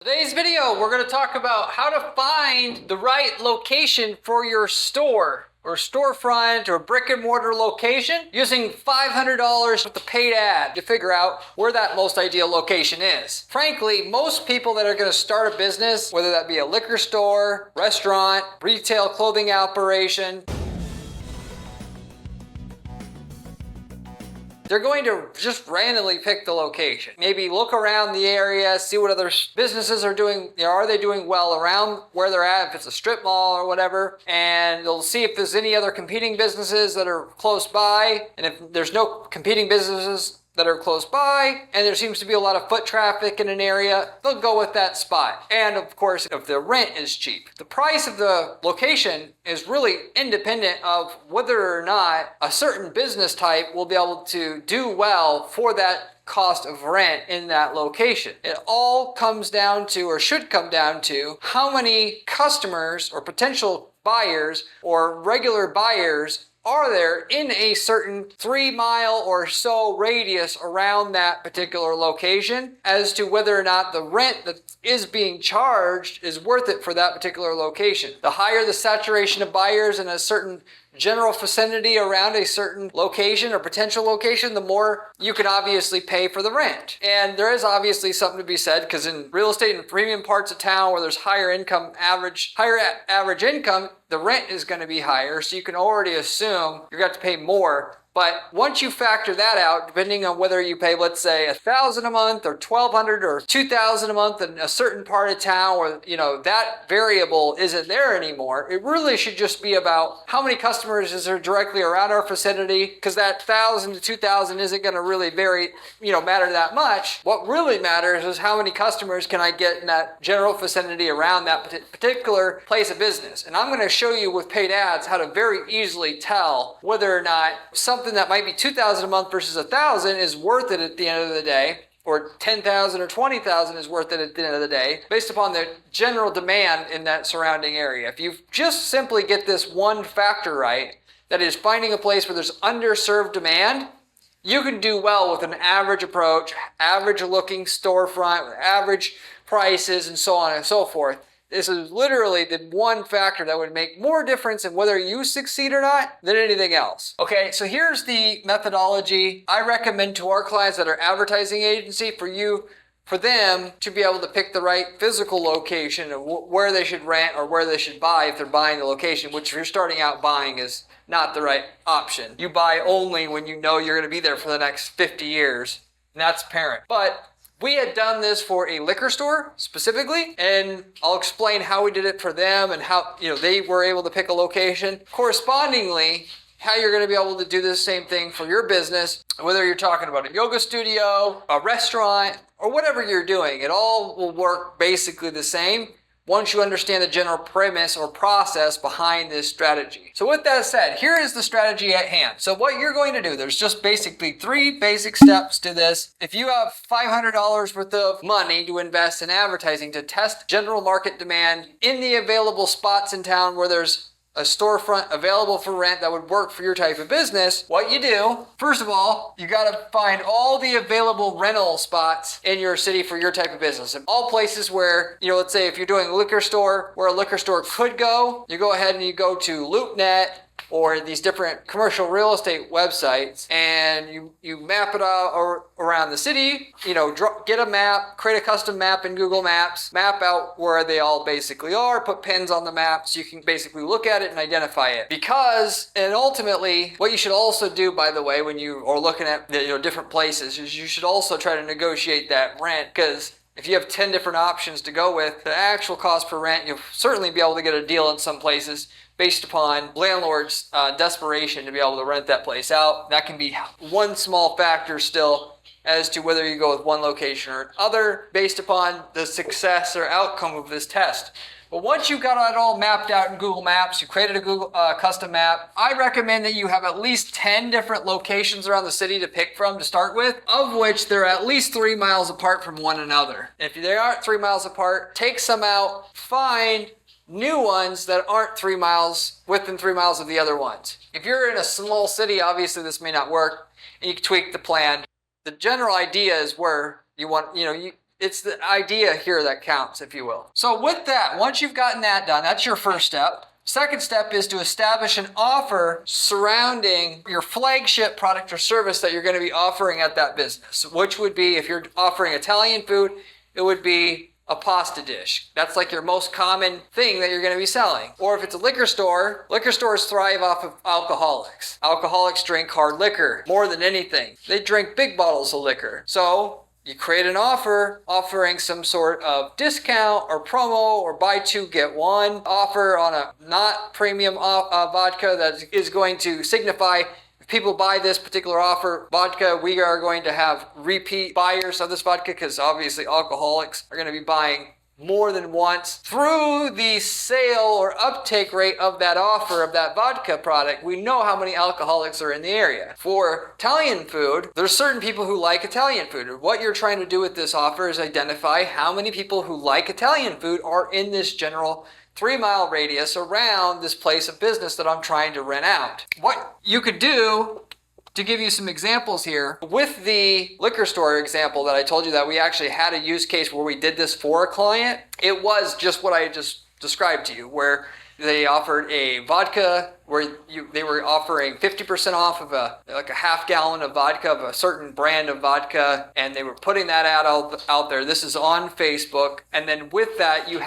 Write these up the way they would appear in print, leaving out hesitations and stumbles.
Today's video, we're going to talk about how to find the right location for your store or storefront or brick and mortar location using $500 with the paid ad to figure out where that most ideal location is. Frankly, most people that are going to start a business, whether that be a liquor store, restaurant, retail clothing operation, they're going to just randomly pick the location. Maybe look around the area, see what other businesses are doing. Are they doing well around where they're at, if it's a strip mall or whatever, and they'll see if there's any other competing businesses that are close by. And if there's no competing businesses that are close by, and there seems to be a lot of foot traffic in an area, they'll go with that spot. And of course, if the rent is cheap. The price of the location is really independent of whether or not a certain business type will be able to do well for that cost of rent in that location. It all comes down to, or should come down to, how many customers or potential buyers or regular buyers are there in a certain 3-mile or so radius around that particular location, as to whether or not the rent that is being charged is worth it for that particular location. The higher the saturation of buyers in a certain general vicinity around a certain location or potential location, the more you can obviously pay for the rent. And there is obviously something to be said, because in real estate in premium parts of town where there's higher average income, the rent is going to be higher, so you can already assume you're going to pay more. But once you factor that out, depending on whether you pay, let's say, $1,000 a month or $1,200 or $2,000 a month in a certain part of town where, that variable isn't there anymore, it really should just be about how many customers is there directly around our vicinity, because that $1,000 to $2,000 isn't going to really matter that much. What really matters is how many customers can I get in that general vicinity around that particular place of business. And I'm going to show you with paid ads how to very easily tell whether or not something that might be $2,000 a month versus $1,000 is worth it at the end of the day, or $10,000 or $20,000 is worth it at the end of the day, based upon the general demand in that surrounding area. If you just simply get this one factor right, that is finding a place where there's underserved demand, you can do well with an average approach, average looking storefront, average prices, and so on and so forth. This is literally the one factor that would make more difference in whether you succeed or not than anything else. Okay, so here's the methodology I recommend to our clients that are advertising agency for them to be able to pick the right physical location of where they should rent or where they should buy if they're buying the location, which if you're starting out buying is not the right option. You buy only when you know you're going to be there for the next 50 years, and that's apparent. But we had done this for a liquor store specifically, and I'll explain how we did it for them and how they were able to pick a location. Correspondingly, how you're going to be able to do the same thing for your business, whether you're talking about a yoga studio, a restaurant, or whatever you're doing. It all will work basically the same once you understand the general premise or process behind this strategy. So with that said, here is the strategy at hand. So what you're going to do, there's just basically 3 basic steps to this. If you have $500 worth of money to invest in advertising to test general market demand in the available spots in town where there's a storefront available for rent that would work for your type of business, what you do, first of all, you got to find all the available rental spots in your city for your type of business. And all places where, let's say if you're doing a liquor store, where a liquor store could go, you go ahead and you go to LoopNet or these different commercial real estate websites, and you map it out around the city, get a map, create a custom map in Google Maps, map out where they all basically are, put pins on the map so you can basically look at it and identify it. And ultimately, what you should also do, by the way, when you are looking at different places, is you should also try to negotiate that rent, because if you have 10 different options to go with, the actual cost per rent, you'll certainly be able to get a deal in some places based upon landlords' desperation to be able to rent that place out. That can be one small factor still as to whether you go with one location or another based upon the success or outcome of this test. But once you've got it all mapped out in Google Maps, you created a Google custom map, I recommend that you have at least 10 different locations around the city to pick from to start with, of which they're at least 3 miles apart from one another. If they aren't 3 miles apart, take some out, find new ones that aren't within 3 miles of the other ones. If you're in a small city, obviously this may not work, and you can tweak the plan. The general idea is where you want, It's the idea here that counts, if you will. So with that, once you've gotten that done, that's your first step. Second step is to establish an offer surrounding your flagship product or service that you're going to be offering at that business, which would be, if you're offering Italian food, it would be a pasta dish. That's like your most common thing that you're going to be selling. Or if it's a liquor stores thrive off of alcoholics. Alcoholics drink hard liquor more than anything. They drink big bottles of liquor. So you create an offer offering some sort of discount or promo or buy two get one offer on a not premium vodka that is going to signify, if people buy this particular offer vodka, we are going to have repeat buyers of this vodka, because obviously alcoholics are going to be buying more than once. Through the sale or uptake rate of that offer of that vodka product, we know how many alcoholics are in the area. For Italian food, there's certain people who like Italian food. What you're trying to do with this offer is identify how many people who like Italian food are in this general 3-mile radius around this place of business that I'm trying to rent out. What you could do, to give you some examples here, with the liquor store example that I told you that we actually had a use case where we did this for a client, it was just what I just described to you, where they offered a vodka where they were offering 50% off of a half gallon of vodka of a certain brand of vodka, and they were putting that out there. This is on Facebook, and then with that you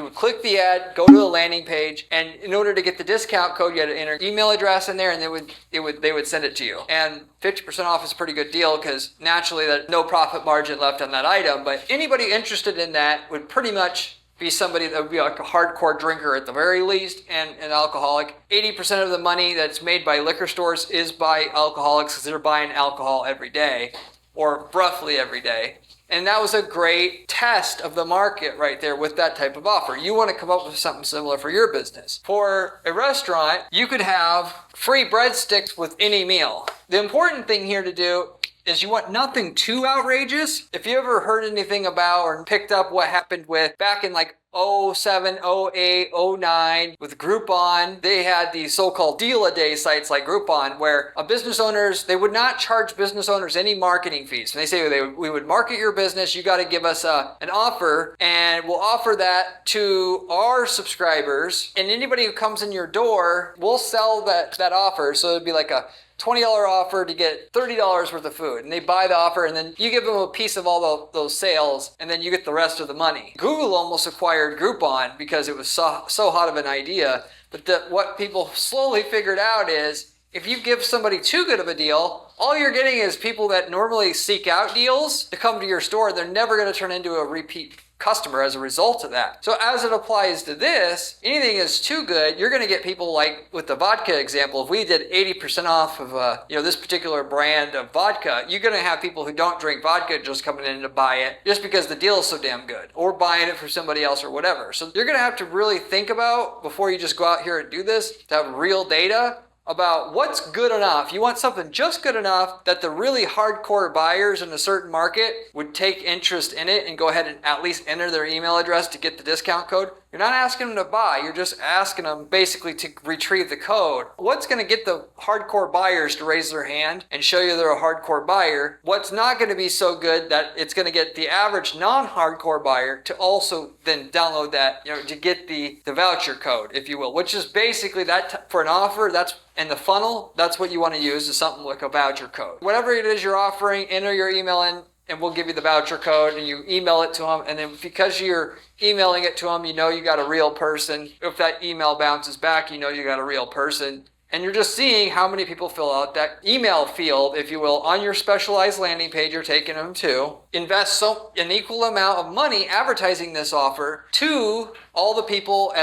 would click the ad, go to the landing page, and in order to get the discount code, you had to enter your email address in there, and they would send it to you. And 50% off is a pretty good deal, because naturally there's no profit margin left on that item, but anybody interested in that would pretty much be somebody that would be like a hardcore drinker at the very least, and an alcoholic. 80% of the money that's made by liquor stores is by alcoholics, because they're buying alcohol every day, or roughly every day. And that was a great test of the market right there with that type of offer. You want to come up with something similar for your business. For a restaurant, you could have free breadsticks with any meal. The important thing here to do is you want nothing too outrageous. If you ever heard anything about or picked up what happened with back in like 07, 08, 09 with Groupon, they had these so-called deal-a-day sites like Groupon, where business owners, they would not charge business owners any marketing fees. And they say, we would market your business, you got to give us an offer, and we'll offer that to our subscribers, and anybody who comes in your door, we'll sell that offer. So it'd be like a $20 offer to get $30 worth of food, and they buy the offer, and then you give them a piece of all those sales, and then you get the rest of the money. Google almost acquired Groupon because it was so hot of an idea, but what people slowly figured out is, if you give somebody too good of a deal, all you're getting is people that normally seek out deals to come to your store. They're never going to turn into a repeat customer as a result of that. So as it applies to this, anything is too good, you're going to get people like with the vodka example. If we did 80% off of this particular brand of vodka, you're going to have people who don't drink vodka just coming in to buy it just because the deal is so damn good, or buying it for somebody else or whatever. So you're going to have to really think about, before you just go out here and do this, to have real data about what's good enough. You want something just good enough that the really hardcore buyers in a certain market would take interest in it and go ahead and at least enter their email address to get the discount code. You're not asking them to buy, you're just asking them basically to retrieve the code. What's going to get the hardcore buyers to raise their hand and show you they're a hardcore buyer? What's not going to be so good that it's going to get the average non-hardcore buyer to also then download that, to get the voucher code, if you will, which is basically that for an offer, that's in the funnel, that's what you want to use, is something like a voucher code. Whatever it is you're offering, enter your email in, and we'll give you the voucher code, and you email it to them, and then because you're emailing it to them, you got a real person. If that email bounces back, you got a real person. And you're just seeing how many people fill out that email field, if you will, on your specialized landing page you're taking them to. Invest an equal amount of money advertising this offer to all the people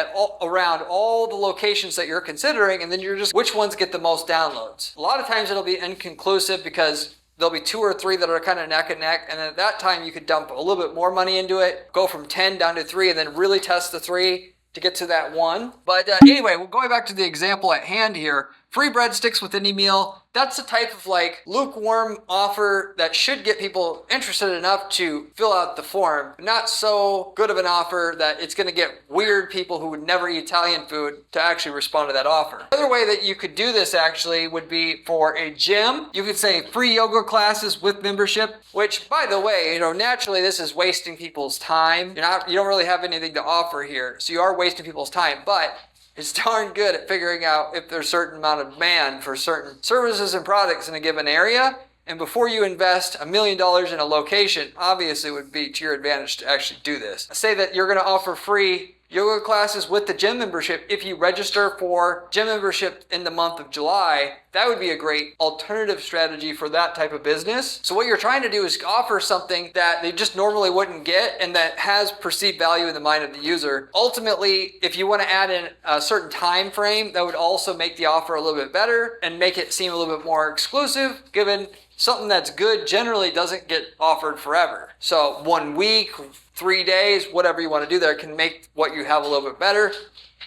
around all the locations that you're considering, and then you're just, which ones get the most downloads? A lot of times it'll be inconclusive, because there'll be 2 or 3 that are kind of neck and neck, and then at that time you could dump a little bit more money into it, go from 10 down to 3, and then really test the 3 to get to that 1. But anyway, going back to the example at hand here, Free breadsticks with any meal. That's the type of like lukewarm offer that should get people interested enough to fill out the form. Not so good of an offer that it's going to get weird people who would never eat Italian food to actually respond to that offer. Another way that you could do this actually would be for a gym. You could say free yoga classes with membership, which by the way, naturally this is wasting people's time. You don't really have anything to offer here. So you are wasting people's time, but it's darn good at figuring out if there's a certain amount of demand for certain services and products in a given area. And before you invest $1 million in a location, obviously it would be to your advantage to actually do this. Say that you're going to offer free yoga classes with the gym membership. If you register for gym membership in the month of July, that would be a great alternative strategy for that type of business. So what you're trying to do is offer something that they just normally wouldn't get and that has perceived value in the mind of the user. Ultimately, if you want to add in a certain time frame, that would also make the offer a little bit better and make it seem a little bit more exclusive, given something that's good generally doesn't get offered forever. So 1 week, 3 days, whatever you want to do there can make what you have a little bit better.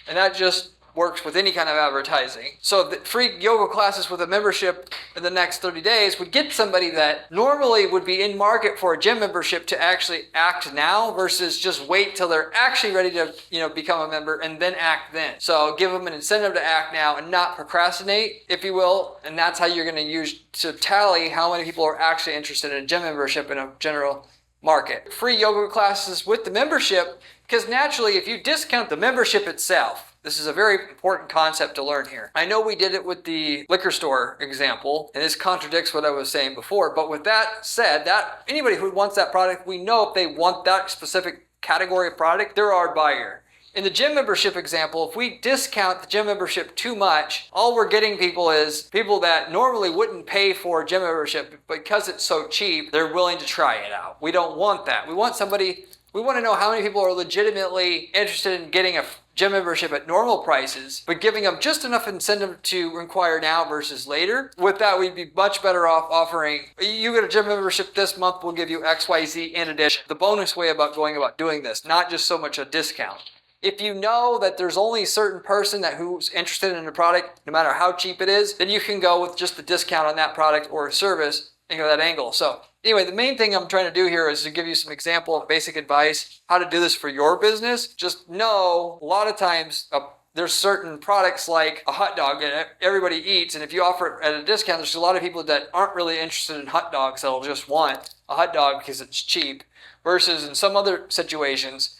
And that just works with any kind of advertising. So the free yoga classes with a membership in the next 30 days would get somebody that normally would be in market for a gym membership to actually act now versus just wait till they're actually ready to, become a member and then act then. So give them an incentive to act now and not procrastinate, if you will. And that's how you're going to use to tally how many people are actually interested in a gym membership in a general market. Free yoga classes with the membership, because naturally if you discount the membership itself, this is a very important concept to learn here. I know we did it with the liquor store example, and this contradicts what I was saying before, but with that said, that anybody who wants that product, we know if they want that specific category of product, they're our buyer. In the gym membership example, if we discount the gym membership too much, all we're getting people is people that normally wouldn't pay for a gym membership, but because it's so cheap, they're willing to try it out. We don't want that. We want to know how many people are legitimately interested in getting a gym membership at normal prices, but giving them just enough incentive to inquire now versus later. With that, we'd be much better off offering, you get a gym membership this month, we'll give you XYZ in addition. The bonus way about going about doing this, not just so much a discount. If you know that there's only a certain person who's interested in a product, no matter how cheap it is, then you can go with just the discount on that product or service and go that angle. So anyway, the main thing I'm trying to do here is to give you some example of basic advice, how to do this for your business. Just know a lot of times there's certain products like a hot dog that everybody eats, and if you offer it at a discount, there's a lot of people that aren't really interested in hot dogs that'll just want a hot dog because it's cheap, versus in some other situations,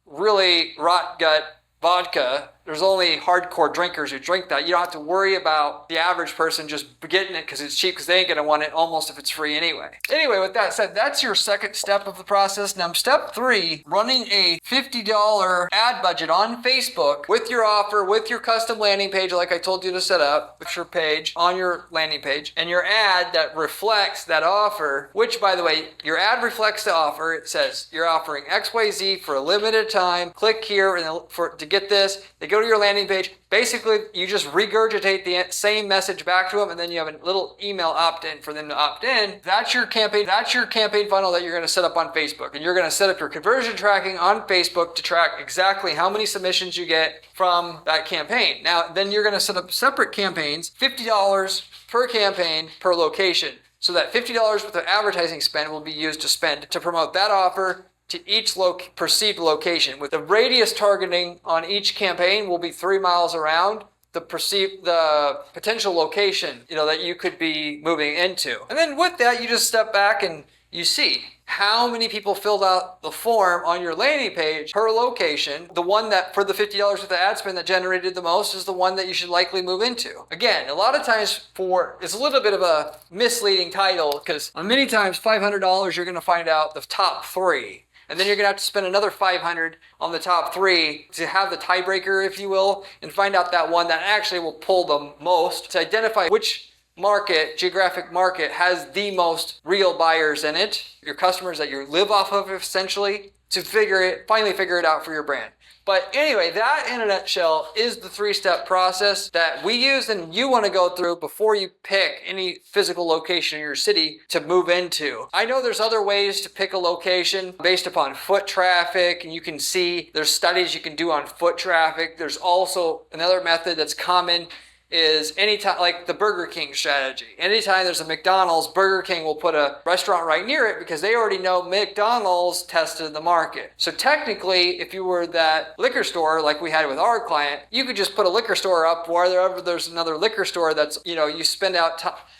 really rot gut vodka, there's only hardcore drinkers who drink that. You don't have to worry about the average person just getting it because it's cheap, because they ain't going to want it almost if it's free anyway. Anyway, with that said, that's your second step of the process. Now, step 3, running a $50 ad budget on Facebook with your offer, with your custom landing page like I told you to set up, with your page on your landing page, and your ad that reflects that offer, which, by the way, your ad reflects the offer. It says you're offering XYZ for a limited time. Click here to get this. They go to your landing page. Basically, you just regurgitate the same message back to them, and then you have a little email opt-in for them to opt in. That's your campaign. That's your campaign funnel that you're going to set up on Facebook, and you're going to set up your conversion tracking on Facebook to track exactly how many submissions you get from that campaign. Now, then you're going to set up separate campaigns, $50 per campaign per location, so that $50 worth of advertising spend will be used to promote that offer to each perceived location. With the radius targeting on each campaign will be 3 miles around the potential location, that you could be moving into. And then with that, you just step back and you see how many people filled out the form on your landing page per location. The one that for the $50 with the ad spend that generated the most is the one that you should likely move into. Again, a lot of times it's a little bit of a misleading title, because many times $500 you're going to find out the top 3. And then you're going to have to spend another $500 on the top 3 to have the tiebreaker, if you will, and find out that one that actually will pull the most, to identify which geographic market has the most real buyers in it, your customers that you live off of essentially, to finally figure it out for your brand. But anyway, that in a nutshell is the 3-step process that we use and you want to go through before you pick any physical location in your city to move into. I know there's other ways to pick a location based upon foot traffic, and you can see there's studies you can do on foot traffic. There's also another method that's common is anytime, like the Burger King strategy. Anytime there's a McDonald's, Burger King will put a restaurant right near it because they already know McDonald's tested the market. So technically, if you were that liquor store like we had with our client, you could just put a liquor store up wherever there's another liquor store that's, you spend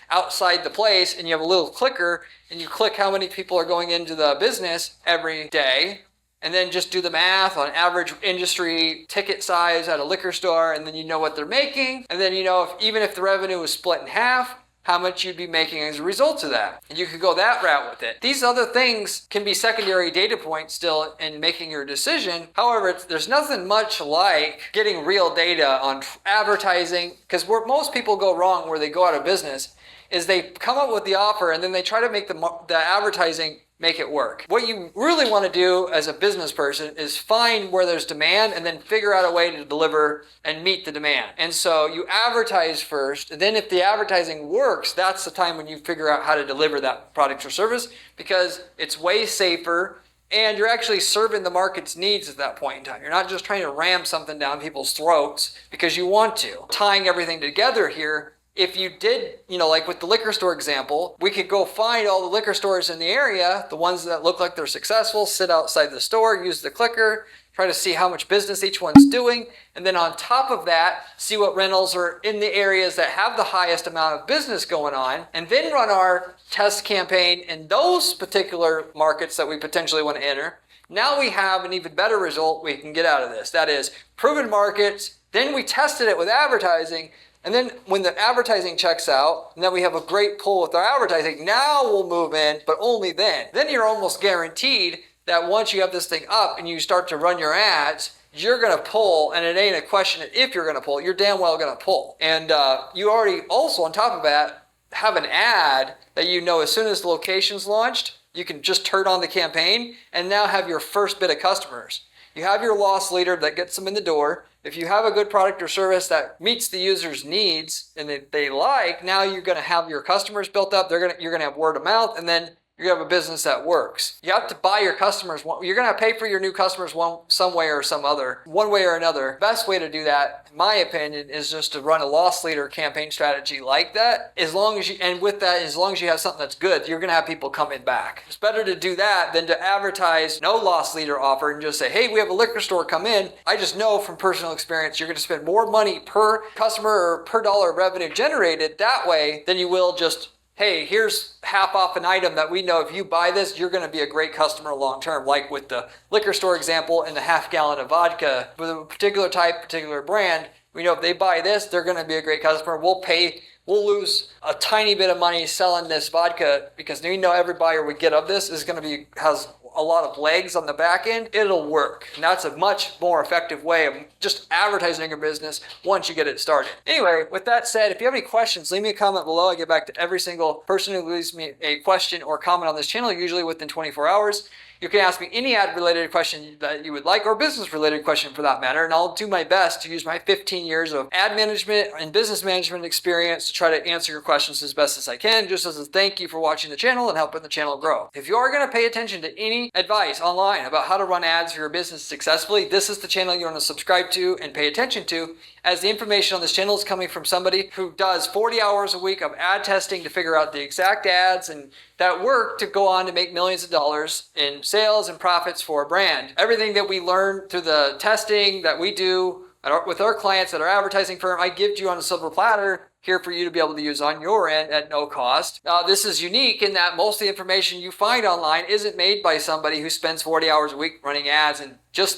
outside the place and you have a little clicker and you click how many people are going into the business every day. And then just do the math on average industry ticket size at a liquor store, and then you know what they're making. And then even if the revenue was split in half, how much you'd be making as a result of that. And you could go that route with it. These other things can be secondary data points still in making your decision. However, there's nothing much like getting real data on advertising, because where most people go wrong, where they go out of business, is they come up with the offer and then they try to make the advertising make it work. What you really want to do as a business person is find where there's demand and then figure out a way to deliver and meet the demand. And so you advertise first, and then if the advertising works, that's the time when you figure out how to deliver that product or service, because it's way safer and you're actually serving the market's needs at that point in time. You're not just trying to ram something down people's throats because you want to. Tying everything together here, if you did, like with the liquor store example, we could go find all the liquor stores in the area, the ones that look like they're successful, sit outside the store, use the clicker, try to see how much business each one's doing. And then on top of that, see what rentals are in the areas that have the highest amount of business going on, and then run our test campaign in those particular markets that we potentially want to enter. Now we have an even better result we can get out of this. That is proven markets. Then we tested it with advertising. And then when the advertising checks out, and then we have a great pull with our advertising, now we'll move in, but only then. Then you're almost guaranteed that once you have this thing up and you start to run your ads, you're going to pull, and it ain't a question of if you're going to pull, you're damn well going to pull. And you already also, on top of that, have an ad that as soon as the location's launched, you can just turn on the campaign and now have your first bit of customers. You have your loss leader that gets them in the door. If you have a good product or service that meets the user's needs and they like, now you're going to have your customers built up. You're going to have word of mouth, and then you're going to have a business that works. You have to buy your customers. You're going to pay for your new customers some way or some other, one way or another. Best way to do that, in my opinion, is just to run a loss leader campaign strategy like that. As long as you have something that's good, you're going to have people coming back. It's better to do that than to advertise no loss leader offer and just say, hey, we have a liquor store, come in. I just know from personal experience, you're going to spend more money per customer or per dollar of revenue generated that way than you will just, hey, here's half off an item that we know if you buy this, you're going to be a great customer long term. Like with the liquor store example and the half gallon of vodka with a particular type, particular brand, we know if they buy this, they're going to be a great customer. We'll lose a tiny bit of money selling this vodka because we know every buyer we get of this is going to has a lot of legs on the back end. It'll work. And that's a much more effective way of just advertising your business once you get it started. Anyway, with that said, if you have any questions, leave me a comment below. I get back to every single person who leaves me a question or comment on this channel, usually within 24 hours. You can ask me any ad-related question that you would like, or business-related question for that matter, and I'll do my best to use my 15 years of ad management and business management experience to try to answer your questions as best as I can, just as a thank you for watching the channel and helping the channel grow. If you are going to pay attention to any advice online about how to run ads for your business successfully, this is the channel you want to subscribe to and pay attention to, as the information on this channel is coming from somebody who does 40 hours a week of ad testing to figure out the exact ads and that work to go on to make millions of dollars in sales and profits for a brand. Everything that we learn through the testing that we do with our clients at our advertising firm, I give to you on a silver platter here for you to be able to use on your end at no cost. This is unique in that most of the information you find online isn't made by somebody who spends 40 hours a week running ads and just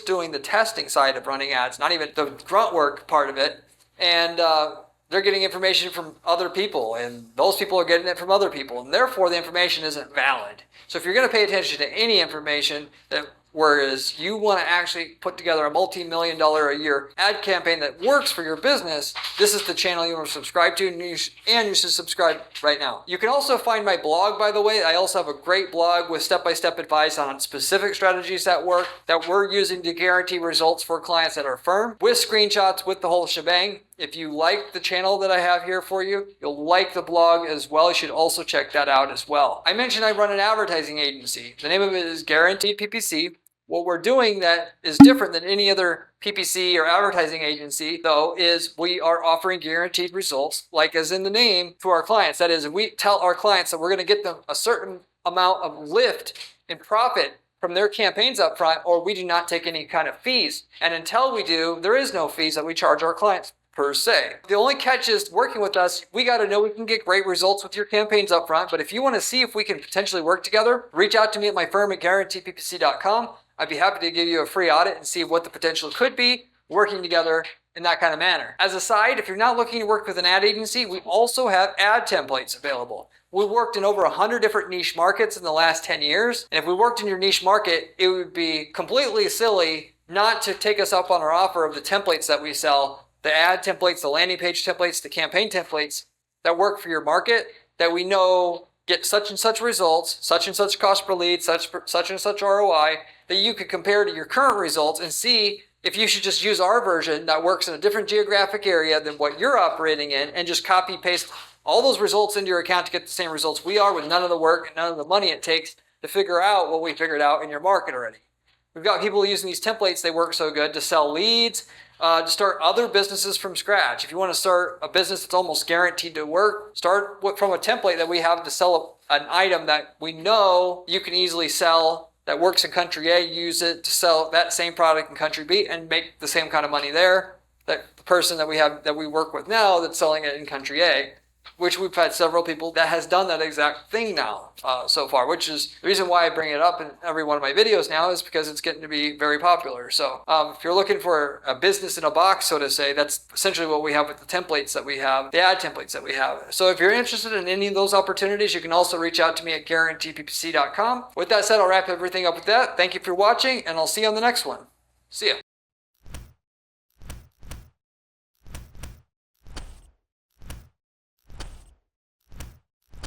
doing the testing side of running ads, not even the grunt work part of it. And they're getting information from other people, and those people are getting it from other people, and therefore the information isn't valid. So if you're going to pay attention to any information whereas you want to actually put together a multi-million-dollar a year ad campaign that works for your business, this is the channel you want to subscribe to, and you should subscribe right now. You can also find my blog, by the way. I also have a great blog with step-by-step advice on specific strategies that work, that we're using to guarantee results for clients at our firm, with screenshots, with the whole shebang. If you like the channel that I have here for you, you'll like the blog as well. You should also check that out as well. I mentioned I run an advertising agency. The name of it is Guaranteed PPC. What we're doing that is different than any other PPC or advertising agency, though, is we are offering guaranteed results, like as in the name, to our clients. That is, we tell our clients that we're going to get them a certain amount of lift in profit from their campaigns up front, or we do not take any kind of fees. And until we do, there is no fees that we charge our clients per se. The only catch is working with us, we got to know we can get great results with your campaigns up front. But if you want to see if we can potentially work together, reach out to me at my firm at guaranteeppc.com. I'd be happy to give you a free audit and see what the potential could be working together in that kind of manner. As a side, if you're not looking to work with an ad agency, we also have ad templates available. We worked in over 100 different niche markets in the last 10 years. And if we worked in your niche market, it would be completely silly not to take us up on our offer of the templates that we sell, the ad templates, the landing page templates, the campaign templates that work for your market, that we know get such and such results, such and such cost per lead, such and such ROI, that you could compare to your current results and see if you should just use our version that works in a different geographic area than what you're operating in, and just copy paste all those results into your account to get the same results we are, with none of the work and none of the money it takes to figure out what we figured out in your market already. We've got people using these templates, they work so good to sell leads, to start other businesses from scratch. If you want to start a business that's almost guaranteed to work, start from a template that we have to sell an item that we know you can easily sell that works in country A, use it to sell that same product in country B and make the same kind of money there that the person that we work with now that's selling it in country A, which we've had several people that has done that exact thing now so far, which is the reason why I bring it up in every one of my videos now, is because it's getting to be very popular. So if you're looking for a business in a box, so to say, that's essentially what we have with the templates that we have, the ad templates that we have. So if you're interested in any of those opportunities, you can also reach out to me at guaranteeppc.com. With that said, I'll wrap everything up with that. Thank you for watching, and I'll see you on the next one. See ya.